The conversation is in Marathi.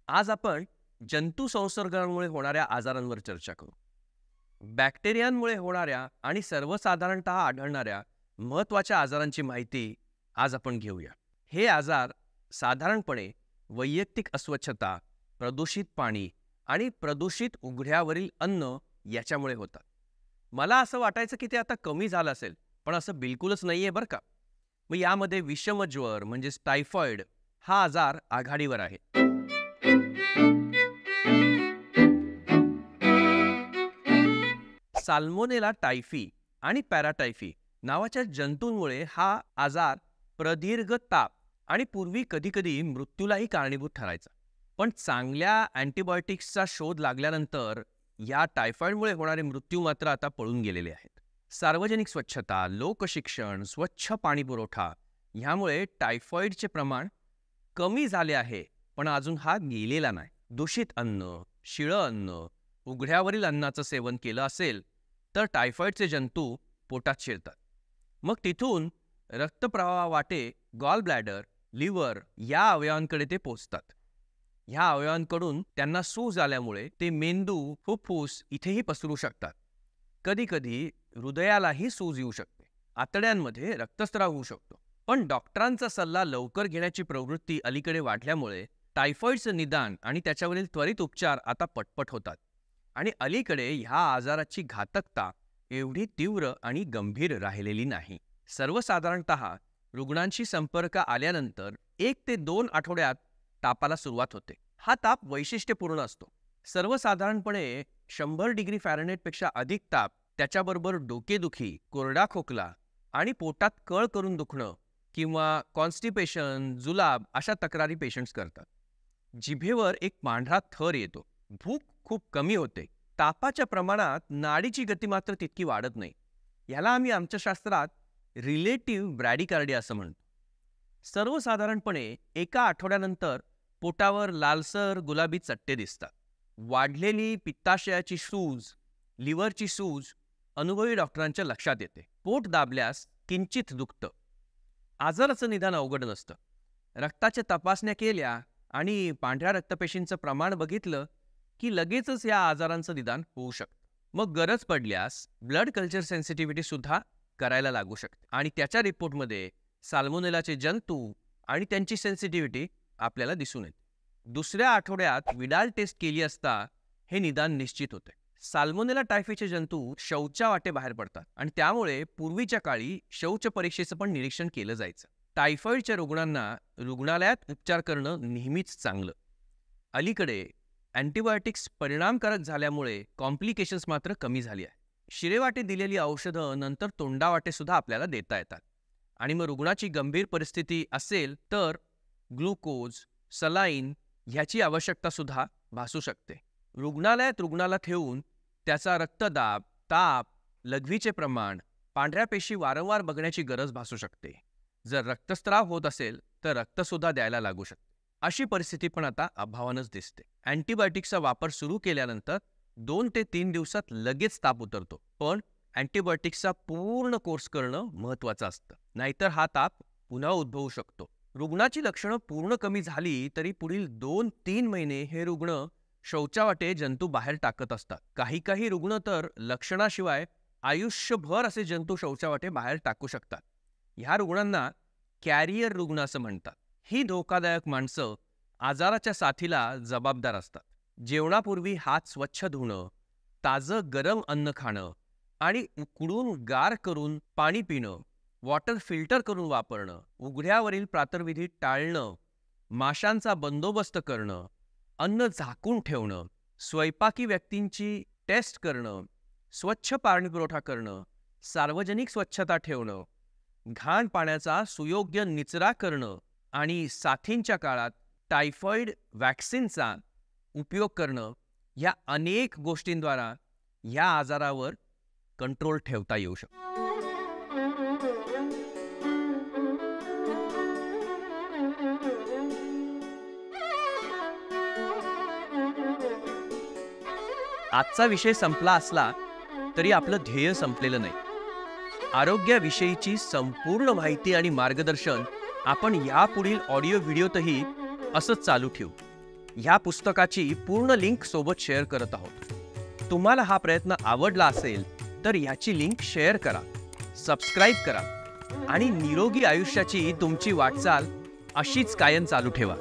आज आपण जंतू संसर्गामुळे होणाऱ्या आजारांवर चर्चा करू. बॅक्टेरियांमुळे होणाऱ्या आणि सर्वसाधारणतः आढळणाऱ्या महत्त्वाच्या आजारांची माहिती आज आपण घेऊया. हे आजार साधारणपणे वैयक्तिक अस्वच्छता, प्रदूषित पाणी आणि प्रदूषित उघड्यावरील अन्न याच्यामुळे होतात. मला असं वाटायचं की ते आता कमी झालं असेल, पण असं बिलकुलच नाहीये बरं का. मग यामध्ये विषमज्वर म्हणजेच टायफॉइड हा आजार आघाडीवर आहे. साल्मोनेला टायफी आणि पॅराटायफी नावाच्या जंतूंमुळे हा आजार प्रदीर्घ ताप आणि पूर्वी कधीकधी मृत्यूलाही कारणीभूत ठरायचा. पण चांगल्या अँटीबायोटिक्सचा शोध लागल्यानंतर या टायफॉइडमुळे होणारे मृत्यू मात्र आता पळून गेलेले आहेत. सार्वजनिक स्वच्छता, लोकशिक्षण, स्वच्छ पाणी पुरवठा ह्यामुळे टायफॉइडचे प्रमाण कमी झाले आहे, पण अजून हा गेलेला नाही. दूषित अन्न, शिळं अन्न, उघड्यावरील अन्नाचं सेवन केलं असेल तर टायफॉइडचे जंतू पोटात शिरतात. मग तिथून रक्तप्रवाहावाटे गॉल ब्लॅडर, लिव्हर या अवयवांकडे ते पोचतात. ह्या अवयवांकडून त्यांना सूज आल्यामुळे ते मेंदू, फुफ्फुस इथेही पसरू शकतात. कधीकधी हृदयालाही सूज येऊ शकते. आतड्यांमध्ये रक्तस्राव होऊ शकतो. पण डॉक्टरांचा सल्ला लवकर घेण्याची प्रवृत्ती अलीकडे वाढल्यामुळे टायफॉइडचं निदान आणि त्याच्यावरील त्वरित उपचार आता पटपट होतात. आणि अलीकडे ह्या आजाराची घातकता एवढी तीव्र आणि गंभीर राहिलेली नाही. सर्वसाधारणतः रुग्णांशी संपर्क आल्यानंतर 1 ते 2 आठवड्यात तापाला सुरुवात होते. हा ताप वैशिष्ट्यपूर्ण असतो. सर्वसाधारणपणे 100 डिग्री फॅरनहाइटपेक्षा अधिक ताप, त्याच्याबरोबर डोकेदुखी, कोरडा खोकला आणि पोटात कळ करून दुखणं किंवा कॉन्स्टिपेशन, जुलाब अशा तक्रारी पेशंट्स करतात. जिभेवर एक पांढरा थर येतो. भूक खूप कमी होते. तापाच्या प्रमाणात नाडीची गती मात्र तितकी वाढत नाही. याला आम्ही आमच्या शास्त्रात रिलेटिव्ह ब्रॅडिकार्डिया असं म्हणतो. सर्वसाधारणपणे एका आठवड्यानंतर पोटावर लालसर गुलाबी चट्टे दिसतात. वाढलेली पित्ताशयाची सूज, लिव्हरची सूज अनुभवी डॉक्टरांच्या लक्षात येते. पोट दाबल्यास किंचित दुखतं. आजाराचं निदान अवघड नसतं. रक्ताच्या तपासण्या केल्या आणि पांढऱ्या रक्तपेशींचं प्रमाण बघितलं की लगेचच या आजारांचं निदान होऊ शकतं. मग गरज पडल्यास ब्लड कल्चर सेन्सिटिव्हिटी सुद्धा करायला लागू शकते आणि त्याच्या रिपोर्टमध्ये साल्मोनेलाचे जंतू आणि त्यांची सेन्सिटिव्हिटी आपल्याला दिसून येते. दुसऱ्या आठवड्यात विडाल टेस्ट केली असता हे निदान निश्चित होते. साल्मोनेला टायफीचे जंतू शौचा वाटे बाहेर पडतात आणि त्यामुळे पूर्वीच्या काळी शौच परीक्षेचं पण निरीक्षण केलं जायचं. टायफॉइडच्या रुग्णांना रुग्णालयात उपचार करणं नेहमीच चांगलं. अलीकडे अँटीबायोटिक्स परिणामकारक झाल्यामुळे कॉम्प्लिकेशन्स मात्र कमी झाली आहे. शिरेवाटे दिलेली औषधं नंतर तोंडावाटे सुद्धा आपल्याला देता येतात. आणि मग रुग्णाची गंभीर परिस्थिती असेल तर ग्लुकोज, सलाईन ह्याची आवश्यकता सुद्धा भासू शकते. रुग्णालयात रुग्णाला ठेवून त्याचा रक्तदाब, ताप, लघवीचे प्रमाण, पांढऱ्या पेशी वारंवार बघण्याची गरज भासू शकते. जर रक्तस्राव होत असेल तर रक्तसुद्धा द्यायला लागू शकते. अशी परिस्थिती पण आता अभावानंच दिसते. अँटीबायोटिक्सचा वापर सुरू केल्यानंतर 2 ते 3 दिवसात लगेच ताप उतरतो. पण अँटीबायोटिक्सचा पूर्ण कोर्स करणं महत्त्वाचं असतं, नाहीतर हा ताप पुन्हा उद्भवू शकतो. रुग्णाची लक्षणं पूर्ण कमी झाली तरी पुढील 2-3 महिने हे रुग्ण शौचावाटे जंतू बाहेर टाकत असतात. काही रुग्ण तर लक्षणाशिवाय आयुष्यभर असे जंतू शौचावाटे बाहेर टाकू शकतात. ह्या रुग्णांना कॅरियर रुग्ण असं म्हणतात. ही धोकादायक माणसं आजाराच्या साथीला जबाबदार असतात. जेवणापूर्वी हात स्वच्छ धुणं, ताजं गरम अन्न खाणं आणि उकडून गार करून पाणी पिणं, वॉटर फिल्टर करून वापरणं, उघड्यावरील प्रातर्विधी टाळणं, माशांचा बंदोबस्त करणं, अन्न झाकून ठेवणं, स्वयंपाकी व्यक्तींची टेस्ट करणं, स्वच्छ पाणीपुरवठा करणं, सार्वजनिक स्वच्छता ठेवणं, घाण पाण्याचा सुयोग्य निचरा करणं आणि साथींच्या काळात टायफॉइड वॅक्सिनचा उपयोग करणं या अनेक गोष्टींद्वारा या आजारावर कंट्रोल ठेवता येऊ शकतो. आजचा विषय संपला असला तरी आपलं ध्येय संपलेलं नाही. आरोग्याविषयीची संपूर्ण माहिती आणि मार्गदर्शन आपण यापुढील ऑडिओ व्हिडिओतही असंच चालू ठेवू. ह्या पुस्तकाची पूर्ण लिंक सोबत शेअर करत आहोत. तुम्हाला हा प्रयत्न आवडला असेल तर ह्याची लिंक शेअर करा, सबस्क्राईब करा आणि निरोगी आयुष्याची तुमची वाटचाल अशीच कायम चालू ठेवा.